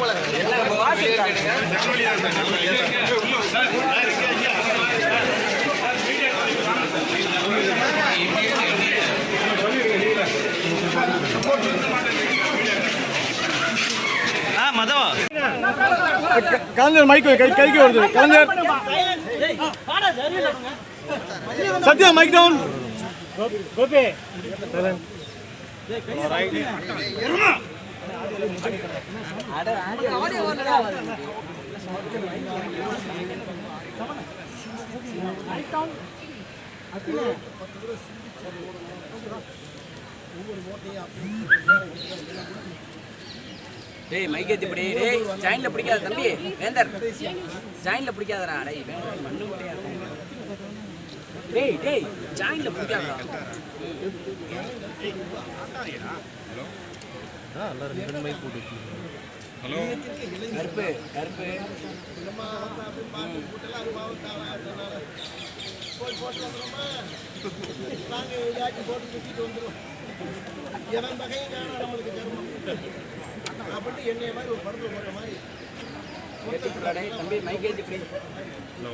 போல மதவா கலைஞர் மைக் கைக்கு வருது. கலைஞர் சத்யா மைக் டவுன். கோபி டேய் மைக் ஏத்தி பிடி. டேய் ஜாயின்ல பிடிக்காத தம்பி வேந்தர், ஜாயின்ல பிடிக்காதடா. டேய் மண்ணு முட்டையா. டேய் டேய் ஜாயின்ல பிடிக்காதடா. எல்லாரும் ரெண்டு மைக் போட்டு. ஹலோ கருப்பு கருப்பு தம்பி மைக் ஏத்தி பிடி. ஹலோ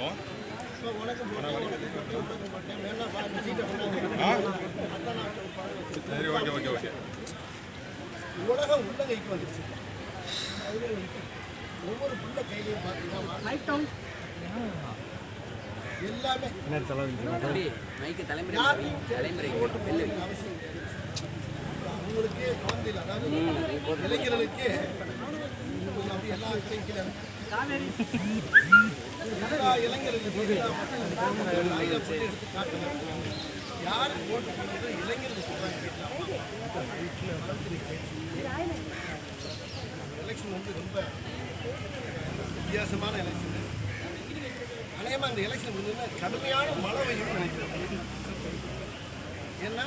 சரி ஓகே ஓகே ஓகே. உலகம் உள்ளங்கைக்கு வந்துருச்சு. ஒவ்வொரு புள்ள கையிலையும் பார்த்தீங்கன்னா எல்லாமே மைக்கு தலைமுறை அவசியம். அவங்களுக்கே குழந்தை இல்லை, அதாவது இளைஞர்களுக்கே அப்படி எல்லா விஷயங்களும் எல்லா இளைஞர்களுக்கு யாரு ஓட்டு போடுறது இளைஞர்கள் சொல்றாங்க. எலெக்ஷன் வந்து ரொம்ப வித்தியாசமான எலெக்ஷன். அநேகமாக அந்த எலெக்ஷன் முடிஞ்சதுன்னா கடுமையான மழை பெய்யும்னு நினைக்கிறேன். ஏன்னா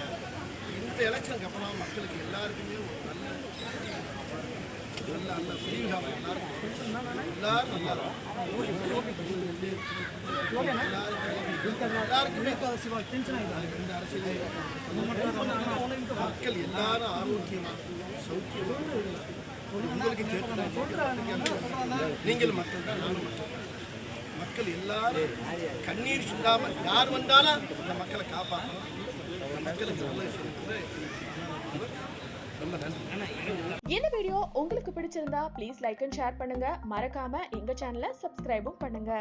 இந்த எலெக்ஷனுக்கு அப்புறம் மக்களுக்கு எல்லாருக்குமே ஒரு நல்ல நல்ல நல்ல விடிவுகாலம். எல்லாரும் நல்லா மக்கள் எல்லாரும் ஆரோக்கியமா சௌக்கியமா உங்களுக்கு நீங்கள் மக்கள் தான், நானும் மக்கள். மக்கள் எல்லாரும் கண்ணீர் சிந்தாம யார் வந்தாலும் இந்த மக்களை காப்பாற்றணும். மக்களுக்கு நல்ல விஷயம். ரொம்ப நன்றி. இந்த வீடியோ உங்களுக்கு பிடிச்சிருந்தா ப்ளீஸ் லைக் அண்ட் ஷேர் பண்ணுங்க. மறக்காம எங்க சேனலை சப்ஸ்கிரைபும் பண்ணுங்க.